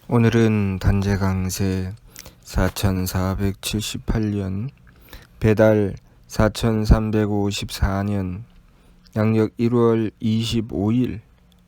오늘은 단재강세 4478년 배달 4354년 양력 1월 25일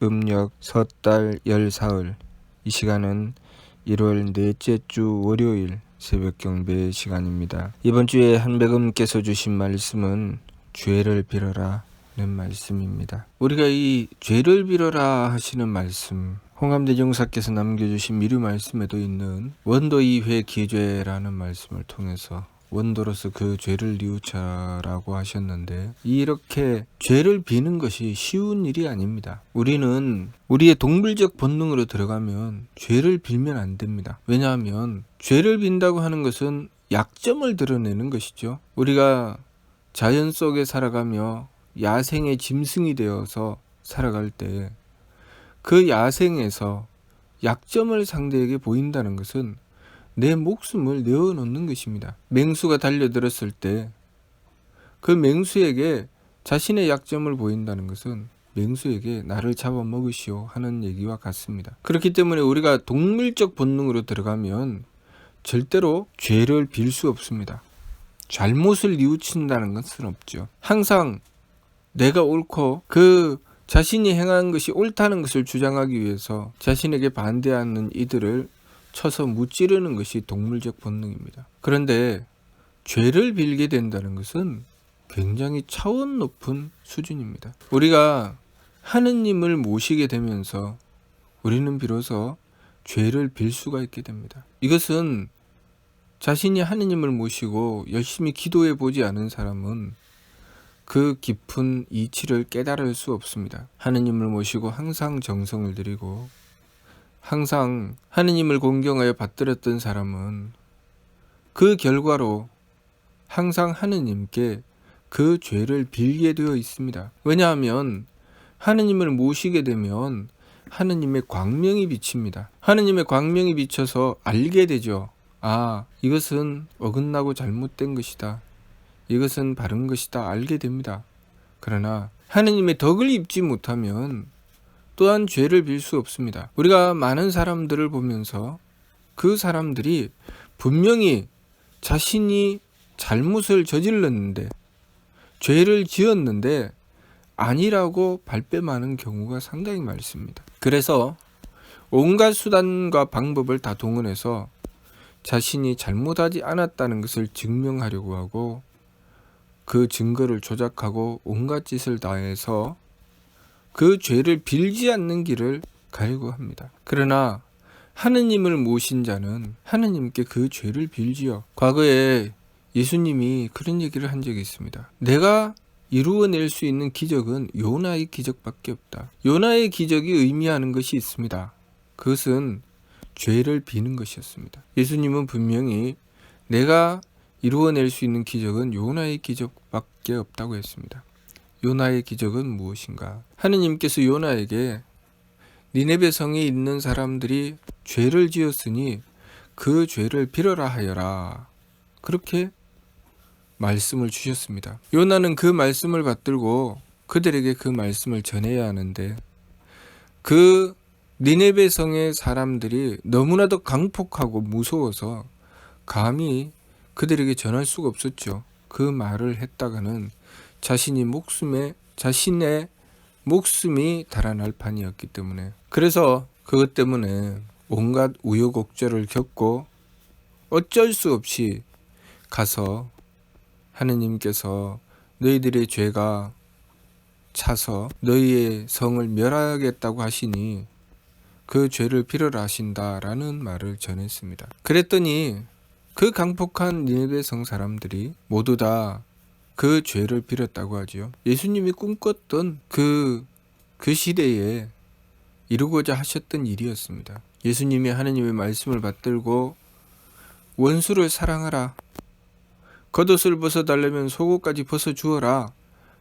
음력 섣달 열사흘. 이 시간은 1월 넷째 주 월요일 새벽 경배 시간입니다. 이번 주에 한백음께서 주신 말씀은 죄를 빌어라 는 말씀입니다. 우리가 이 죄를 빌어라 하시는 말씀, 홍감대종사께서 남겨주신 미류 말씀에도 있는 원도 2회 기죄라는 말씀을 통해서 원도로서 그 죄를 뉘우쳐라고 하셨는데, 이렇게 죄를 비는 것이 쉬운 일이 아닙니다. 우리는 우리의 동물적 본능으로 들어가면 죄를 빌면 안 됩니다. 왜냐하면 죄를 빈다고 하는 것은 약점을 드러내는 것이죠. 우리가 자연 속에 살아가며 야생의 짐승이 되어서 살아갈 때 그 야생에서 약점을 상대에게 보인다는 것은 내 목숨을 내어놓는 것입니다. 맹수가 달려들었을 때 그 맹수에게 자신의 약점을 보인다는 것은 맹수에게 나를 잡아먹으시오 하는 얘기와 같습니다. 그렇기 때문에 우리가 동물적 본능으로 들어가면 절대로 죄를 빌 수 없습니다. 잘못을 뉘우친다는 것은 없죠. 항상 내가 옳고 그 자신이 행한 것이 옳다는 것을 주장하기 위해서 자신에게 반대하는 이들을 쳐서 무찌르는 것이 동물적 본능입니다. 그런데 죄를 빌게 된다는 것은 굉장히 차원 높은 수준입니다. 우리가 하느님을 모시게 되면서 우리는 비로소 죄를 빌 수가 있게 됩니다. 이것은 자신이 하느님을 모시고 열심히 기도해 보지 않은 사람은 그 깊은 이치를 깨달을 수 없습니다. 하느님을 모시고 항상 정성을 들이고 항상 하느님을 공경하여 받들었던 사람은 그 결과로 항상 하느님께 그 죄를 빌게 되어 있습니다. 왜냐하면 하느님을 모시게 되면 하느님의 광명이 비칩니다. 하느님의 광명이 비쳐서 알게 되죠. 아, 이것은 어긋나고 잘못된 것이다. 이것은 바른 것이다. 알게 됩니다. 그러나 하느님의 덕을 입지 못하면 또한 죄를 빌 수 없습니다. 우리가 많은 사람들을 보면서 그 사람들이 분명히 자신이 잘못을 저질렀는데, 죄를 지었는데 아니라고 발뺌하는 경우가 상당히 많습니다. 그래서 온갖 수단과 방법을 다 동원해서 자신이 잘못하지 않았다는 것을 증명하려고 하고 그 증거를 조작하고 온갖 짓을 다해서 그 죄를 빌지 않는 길을 가려고 합니다. 그러나 하느님을 모신 자는 하느님께 그 죄를 빌지요. 과거에 예수님이 그런 얘기를 한 적이 있습니다. 내가 이루어낼 수 있는 기적은 요나의 기적밖에 없다. 요나의 기적이 의미하는 것이 있습니다. 그것은 죄를 비는 것이었습니다. 예수님은 분명히 내가 이루어낼 수 있는 기적은 요나의 기적밖에 없다고 했습니다. 요나의 기적은 무엇인가? 하느님께서 요나에게 니네베 성에 있는 사람들이 죄를 지었으니 그 죄를 빌어라 하여라, 그렇게 말씀을 주셨습니다. 요나는 그 말씀을 받들고 그들에게 그 말씀을 전해야 하는데, 그 니네베 성의 사람들이 너무나도 강폭하고 무서워서 감히 그들에게 전할 수가 없었죠. 그 말을 했다가는 자신의 목숨이 달아날 판이었기 때문에. 그래서 그것 때문에 온갖 우여곡절을 겪고 어쩔 수 없이 가서 하느님께서 너희들의 죄가 차서 너희의 성을 멸하겠다고 하시니 그 죄를 빌어라 하신다라는 말을 전했습니다. 그랬더니 그 강폭한 니네베 성 사람들이 모두 다 그 죄를 빌었다고 하지요. 예수님이 꿈꿨던 그 시대에 이루고자 하셨던 일이었습니다. 예수님이 하느님의 말씀을 받들고 원수를 사랑하라, 겉옷을 벗어달라면 속옷까지 벗어주어라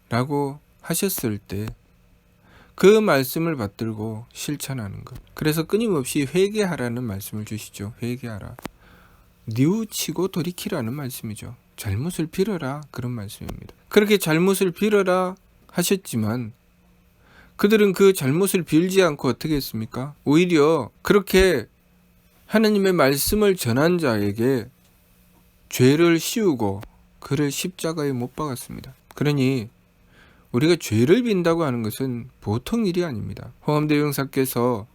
라고 하셨을 때 그 말씀을 받들고 실천하는 것. 그래서 끊임없이 회개하라는 말씀을 주시죠. 회개하라. 뉘우치고 돌이키라는 말씀이죠. 잘못을 빌어라, 그런 말씀입니다. 그렇게 잘못을 빌어라 하셨지만 그들은 그 잘못을 빌지 않고 어떻게 했습니까? 오히려 그렇게 하느님의 말씀을 전한 자에게 죄를 씌우고 그를 십자가에 못 박았습니다. 그러니 우리가 죄를 빈다고 하는 것은 보통 일이 아닙니다. 홍암대 용사께서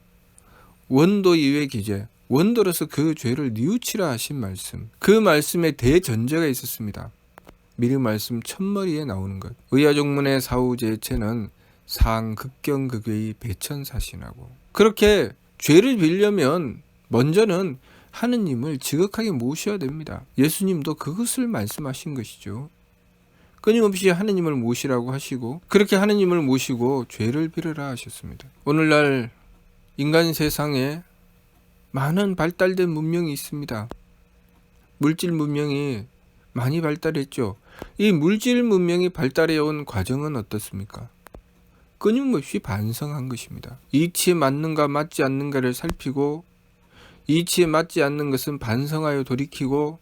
원도 이외 기재, 원도로서 그 죄를 뉘우치라 하신 말씀, 그 말씀에 대전제가 있었습니다. 미리 말씀 첫머리에 나오는 것. 의아종문의 사후제체는 상극경극의 배천사신하고, 그렇게 죄를 빌려면 먼저는 하느님을 지극하게 모셔야 됩니다. 예수님도 그것을 말씀하신 것이죠. 끊임없이 하느님을 모시라고 하시고, 그렇게 하느님을 모시고 죄를 빌어라 하셨습니다. 오늘날 인간 세상에 많은 발달된 문명이 있습니다. 물질 문명이 많이 발달했죠. 이 물질 문명이 발달해 온 과정은 어떻습니까? 끊임없이 반성한 것입니다. 이치에 맞는가 맞지 않는가를 살피고, 이치에 맞지 않는 것은 반성하여 돌이키고,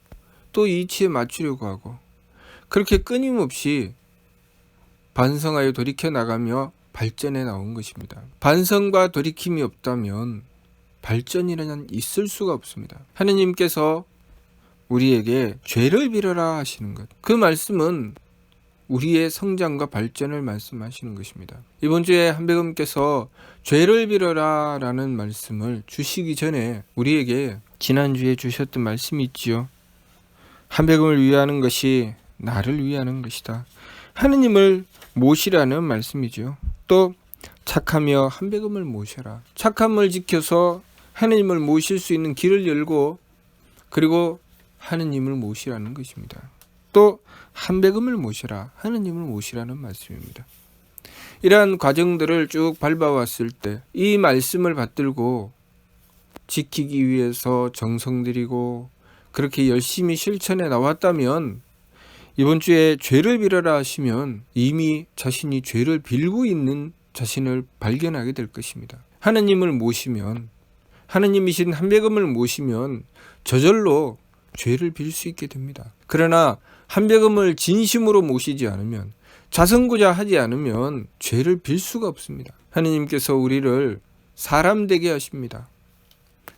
또 이치에 맞추려고 하고, 그렇게 끊임없이 반성하여 돌이켜 나가며 발전해 나온 것입니다. 반성과 돌이킴이 없다면 발전이라는 있을 수가 없습니다. 하느님께서 우리에게 죄를 빌어라 하시는 것, 그 말씀은 우리의 성장과 발전을 말씀하시는 것입니다. 이번 주에 한백음께서 죄를 빌어라 라는 말씀을 주시기 전에 우리에게 지난주에 주셨던 말씀이 있지요. 한백음을 위하는 것이 나를 위하는 것이다. 하느님을 모시라는 말씀이죠. 또 착하며 한백음을 모셔라. 착함을 지켜서 하느님을 모실 수 있는 길을 열고, 그리고 하느님을 모시라는 것입니다. 또 한백음을 모셔라. 하느님을 모시라는 말씀입니다. 이러한 과정들을 쭉 밟아왔을 때 이 말씀을 받들고 지키기 위해서 정성 들이고 그렇게 열심히 실천해 나왔다면, 이번 주에 죄를 빌어라 하시면 이미 자신이 죄를 빌고 있는 자신을 발견하게 될 것입니다. 하느님을 모시면, 하느님이신 한백음을 모시면 저절로 죄를 빌 수 있게 됩니다. 그러나 한백음을 진심으로 모시지 않으면, 자선구자하지 않으면 죄를 빌 수가 없습니다. 하느님께서 우리를 사람 되게 하십니다.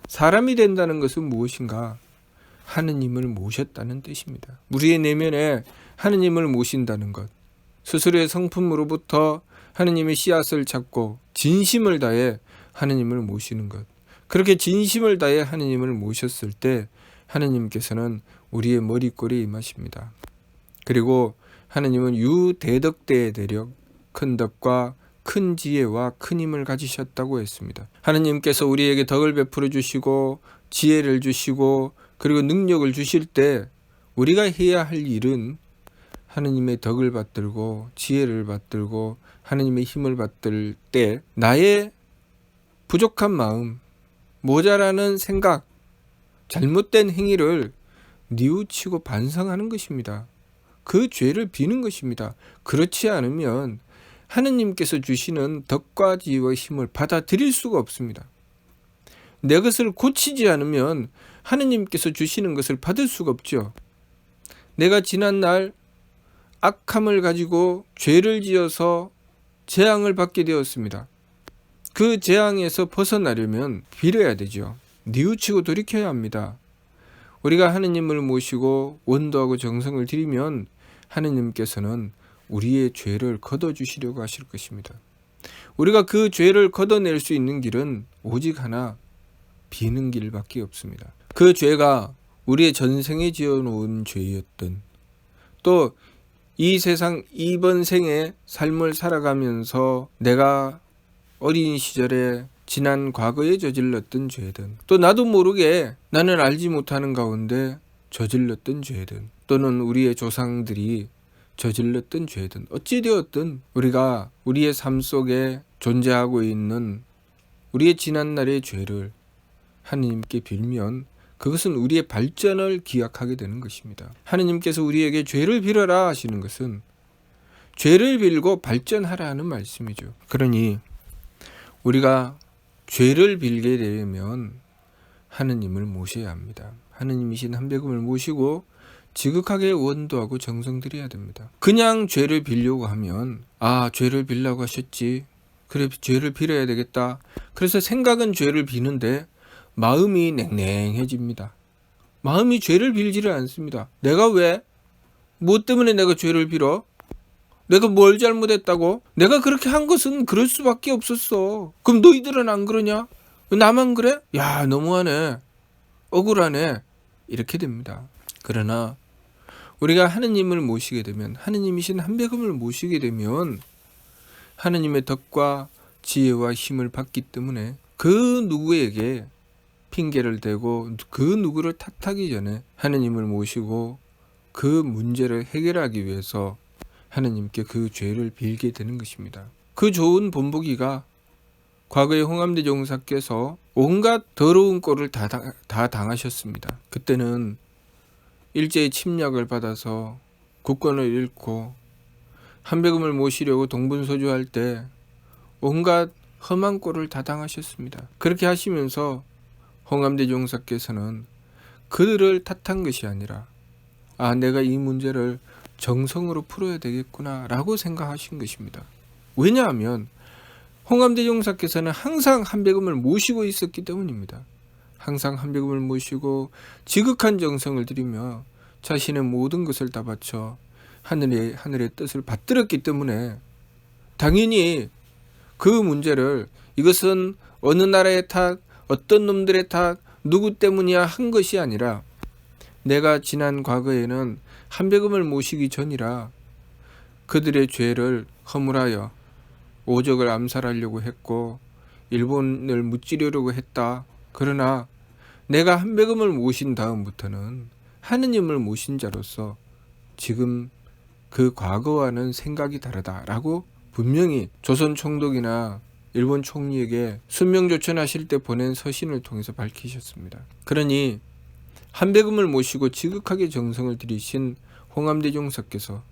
사람이 된다는 것은 무엇인가? 하느님을 모셨다는 뜻입니다. 우리의 내면에 하느님을 모신다는 것, 스스로의 성품으로부터 하느님의 씨앗을 찾고 진심을 다해 하느님을 모시는 것, 그렇게 진심을 다해 하느님을 모셨을 때 하느님께서는 우리의 머리꼴에 임하십니다. 그리고 하느님은 유대덕대의 대력, 큰 덕과 큰 지혜와 큰 힘을 가지셨다고 했습니다. 하느님께서 우리에게 덕을 베풀어 주시고 지혜를 주시고 그리고 능력을 주실 때 우리가 해야 할 일은 하느님의 덕을 받들고 지혜를 받들고 하느님의 힘을 받들 때 나의 부족한 마음, 모자라는 생각, 잘못된 행위를 뉘우치고 반성하는 것입니다. 그 죄를 비는 것입니다. 그렇지 않으면 하느님께서 주시는 덕과 지혜와 힘을 받아들일 수가 없습니다. 내 것을 고치지 않으면 하느님께서 주시는 것을 받을 수가 없죠. 내가 지난날 악함을 가지고 죄를 지어서 재앙을 받게 되었습니다. 그 재앙에서 벗어나려면 빌어야 되죠. 뉘우치고 돌이켜야 합니다. 우리가 하느님을 모시고 원도하고 정성을 들이면 하느님께서는 우리의 죄를 걷어주시려고 하실 것입니다. 우리가 그 죄를 걷어낼 수 있는 길은 오직 하나, 비는 길밖에 없습니다. 그 죄가 우리의 전생에 지어놓은 죄였던, 또 이 세상 이번 생의 삶을 살아가면서 내가 어린 시절에 지난 과거에 저질렀던 죄든, 또 나도 모르게 나는 알지 못하는 가운데 저질렀던 죄든, 또는 우리의 조상들이 저질렀던 죄든, 어찌되었든 우리가 우리의 삶 속에 존재하고 있는 우리의 지난날의 죄를 하느님께 빌면 그것은 우리의 발전을 기약하게 되는 것입니다. 하느님께서 우리에게 죄를 빌어라 하시는 것은 죄를 빌고 발전하라는 말씀이죠. 그러니 우리가 죄를 빌게 되면 하느님을 모셔야 합니다. 하느님이신 한백음을 모시고 지극하게 원도하고 정성 들여야 됩니다. 그냥 죄를 빌려고 하면, 아, 죄를 빌라고 하셨지, 그래 죄를 빌어야 되겠다, 그래서 생각은 죄를 비는데 마음이 냉랭해집니다. 마음이 죄를 빌지를 않습니다. 내가 왜? 뭐 때문에 내가 죄를 빌어? 내가 뭘 잘못했다고? 내가 그렇게 한 것은 그럴 수밖에 없었어. 그럼 너희들은 안 그러냐? 나만 그래? 야, 너무하네. 억울하네. 이렇게 됩니다. 그러나 우리가 하느님을 모시게 되면, 하느님이신 한배금을 모시게 되면 하느님의 덕과 지혜와 힘을 받기 때문에 그 누구에게 핑계를 대고 그 누구를 탓하기 전에 하느님을 모시고 그 문제를 해결하기 위해서 하느님께 그 죄를 빌게 되는 것입니다. 그 좋은 본보기가 과거에 홍암대종사께서 온갖 더러운 꼴을 다 당하셨습니다. 그때는 일제의 침략을 받아서 국권을 잃고 한배금을 모시려고 동분서주할 때 온갖 험한 꼴을 다 당하셨습니다. 그렇게 하시면서 홍암대종사께서는 그들을 탓한 것이 아니라 내가 이 문제를 정성으로 풀어야 되겠구나 라고 생각하신 것입니다. 왜냐하면 홍암대종사께서는 항상 한배금을 모시고 있었기 때문입니다. 항상 한배금을 모시고 지극한 정성을 들이며 자신의 모든 것을 다 바쳐 하늘의 뜻을 받들었기 때문에 당연히 그 문제를 이것은 어느 나라의 탓, 어떤 놈들의 탓, 누구 때문이야 한 것이 아니라 내가 지난 과거에는 한배금을 모시기 전이라 그들의 죄를 허물하여 오적을 암살하려고 했고 일본을 무찌르려고 했다. 그러나 내가 한배금을 모신 다음부터는 하느님을 모신 자로서 지금 그 과거와는 생각이 다르다라고 분명히 조선 총독이나 일본 총리에게 순명조천하실 때 보낸 서신을 통해서 밝히셨습니다. 그러니 한배금을 모시고 지극하게 정성을 들이신 홍암대종사께서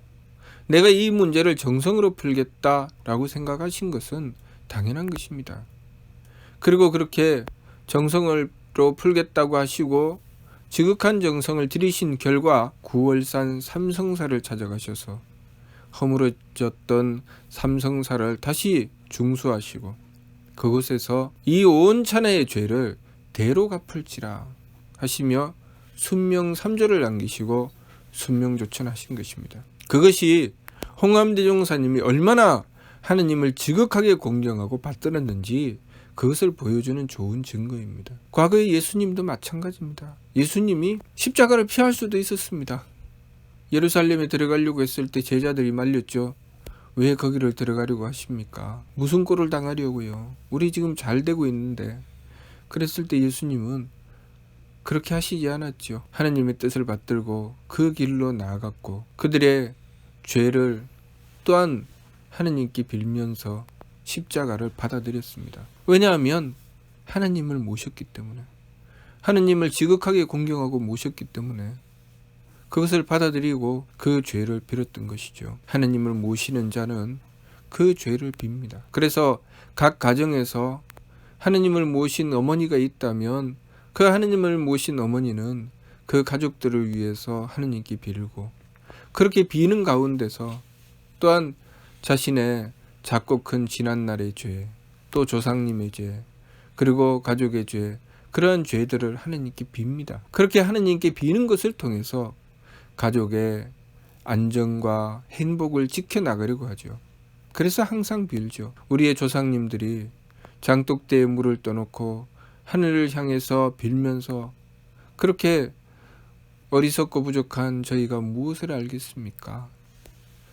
내가 이 문제를 정성으로 풀겠다라고 생각하신 것은 당연한 것입니다. 그리고 그렇게 정성으로 풀겠다고 하시고 지극한 정성을 들이신 결과 구월산 삼성사를 찾아가셔서 허물어졌던 삼성사를 다시 중수하시고 그곳에서 이 온 천하의 죄를 대로 갚을지라 하시며 순명삼조를 남기시고 순명조천하신 것입니다. 그것이 홍암대종사님이 얼마나 하느님을 지극하게 공경하고 받들었는지 그것을 보여주는 좋은 증거입니다. 과거의 예수님도 마찬가지입니다. 예수님이 십자가를 피할 수도 있었습니다. 예루살렘에 들어가려고 했을 때 제자들이 말렸죠. 왜 거기를 들어가려고 하십니까? 무슨 꼴을 당하려고요? 우리 지금 잘 되고 있는데. 그랬을 때 예수님은 그렇게 하시지 않았죠. 하느님의 뜻을 받들고 그 길로 나아갔고 그들의 죄를 또한 하느님께 빌면서 십자가를 받아들였습니다. 왜냐하면 하느님을 모셨기 때문에, 하느님을 지극하게 공경하고 모셨기 때문에 그것을 받아들이고 그 죄를 빌었던 것이죠. 하느님을 모시는 자는 그 죄를 빕니다. 그래서 각 가정에서 하느님을 모신 어머니가 있다면 그 하느님을 모신 어머니는 그 가족들을 위해서 하느님께 빌고 그렇게 비는 가운데서 또한 자신의 작고 큰 지난날의 죄, 또 조상님의 죄, 그리고 가족의 죄, 그러한 죄들을 하느님께 빕니다. 그렇게 하느님께 비는 것을 통해서 가족의 안정과 행복을 지켜나가려고 하죠. 그래서 항상 빌죠. 우리의 조상님들이 장독대에 물을 떠놓고 하늘을 향해서 빌면서 그렇게 어리석고 부족한 저희가 무엇을 알겠습니까?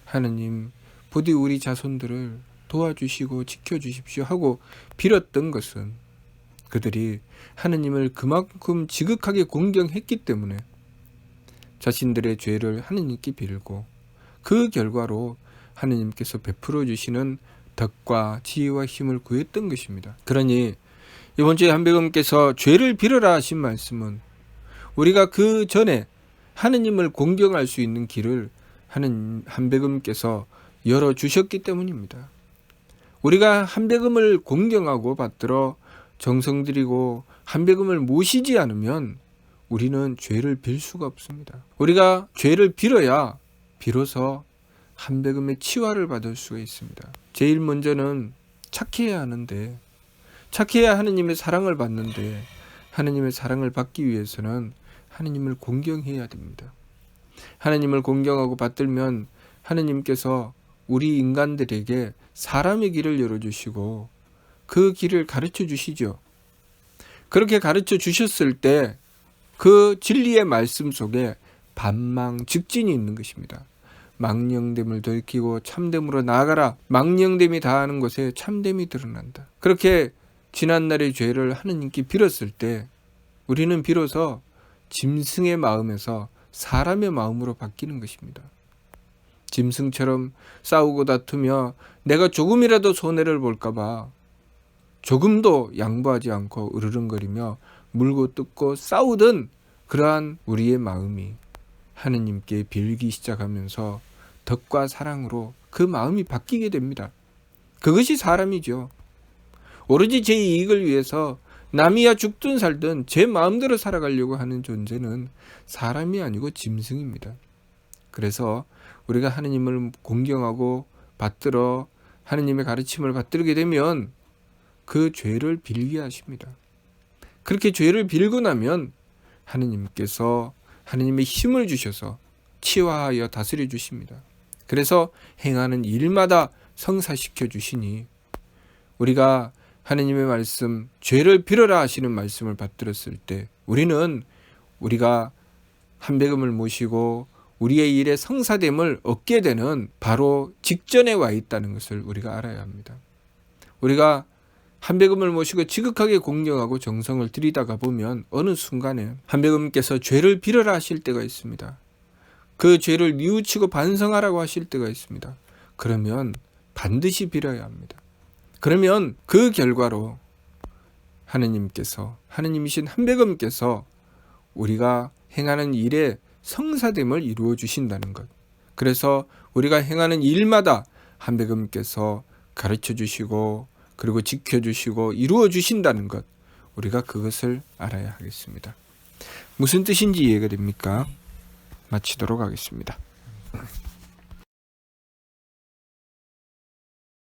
하느님 부디 우리 자손들을 도와주시고 지켜주십시오 하고 빌었던 것은 그들이 하느님을 그만큼 지극하게 공경했기 때문에 자신들의 죄를 하느님께 빌고 그 결과로 하느님께서 베풀어 주시는 덕과 지혜와 힘을 구했던 것입니다. 그러니 이번 주에 한배금께서 죄를 빌어라 하신 말씀은 우리가 그 전에 하느님을 공경할 수 있는 길을 한배금께서 열어주셨기 때문입니다. 우리가 한배금을 공경하고 받들어 정성 들이고 한배금을 모시지 않으면 우리는 죄를 빌 수가 없습니다. 우리가 죄를 빌어야 비로소 한배금의 치화를 받을 수가 있습니다. 제일 먼저는 착해야 하는데, 착해야 하느님의 사랑을 받는데 하느님의 사랑을 받기 위해서는 하느님을 공경해야 됩니다. 하느님을 공경하고 받들면 하느님께서 우리 인간들에게 사람의 길을 열어주시고 그 길을 가르쳐 주시죠. 그렇게 가르쳐 주셨을 때 그 진리의 말씀 속에 반망 직진이 있는 것입니다. 망령됨을 돌이키고 참됨으로 나아가라. 망령됨이 다하는 곳에 참됨이 드러난다. 그렇게 지난날의 죄를 하느님께 빌었을 때 우리는 비로소 짐승의 마음에서 사람의 마음으로 바뀌는 것입니다. 짐승처럼 싸우고 다투며 내가 조금이라도 손해를 볼까봐 조금도 양보하지 않고 으르렁거리며 물고 뜯고 싸우던 그러한 우리의 마음이 하느님께 빌기 시작하면서 덕과 사랑으로 그 마음이 바뀌게 됩니다. 그것이 사람이죠. 오로지 제 이익을 위해서 남이야 죽든 살든 제 마음대로 살아가려고 하는 존재는 사람이 아니고 짐승입니다. 그래서 우리가 하느님을 공경하고 받들어 하느님의 가르침을 받들게 되면 그 죄를 빌게 하십니다. 그렇게 죄를 빌고 나면 하느님께서 하느님의 힘을 주셔서 치화하여 다스려 주십니다. 그래서 행하는 일마다 성사시켜 주시니 우리가 하느님의 말씀, 죄를 빌어라 하시는 말씀을 받들었을 때 우리가 한배금을 모시고 우리의 일에 성사됨을 얻게 되는 바로 직전에 와 있다는 것을 우리가 알아야 합니다. 우리가 한배금을 모시고 지극하게 공경하고 정성을 들이다가 보면 어느 순간에 한배금께서 죄를 빌어라 하실 때가 있습니다. 그 죄를 뉘우치고 반성하라고 하실 때가 있습니다. 그러면 반드시 빌어야 합니다. 그러면 그 결과로 하느님이신 한배금께서 우리가 행하는 일에 성사됨을 이루어 주신다는 것. 그래서 우리가 행하는 일마다 한배금께서 가르쳐 주시고 그리고 지켜주시고 이루어 주신다는 것, 우리가 그것을 알아야 하겠습니다. 무슨 뜻인지 이해가 됩니까? 마치도록 하겠습니다.